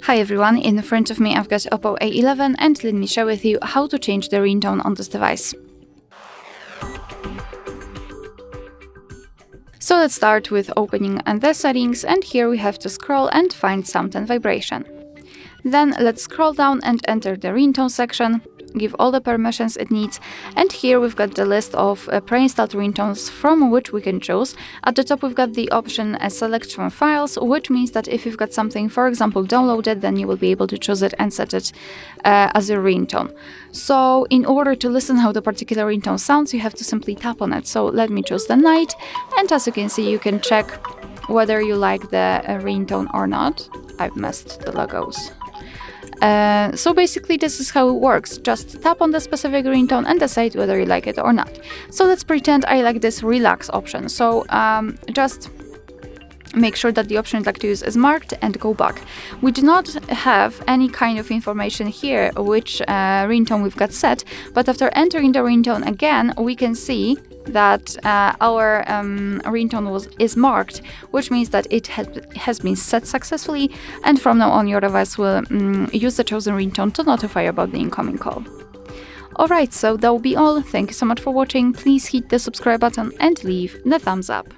Hi everyone, in front of me I've got OPPO A11 and let me share with you how to change the ringtone on this device. So let's start with opening the settings, and here we have to scroll and find sound and vibration. Then let's scroll down and enter the ringtone section, give all the permissions it needs, and here we've got the list of pre-installed ringtones from which we can choose. At the top we've got the option select from files, which means that if you've got something, for example, downloaded, then you will be able to choose it and set it as a ringtone. So in order to listen how the particular ringtone sounds, you have to simply tap on it. So let me choose the night, and as you can see, you can check whether you like the ringtone or not. I've messed the logos. So basically this is how it works. Just tap on the specific ringtone and decide whether you like it or not. So let's pretend I like this relax option. So just make sure that the option you'd like to use is marked and go back. We do not have any kind of information here which ringtone we've got set, but after entering the ringtone again, we can see that our ringtone is marked, which means that it has been set successfully, and from now on your device will use the chosen ringtone to notify about the incoming call. Alright, so that will be all. Thank you so much for watching. Please hit the subscribe button and leave the thumbs up.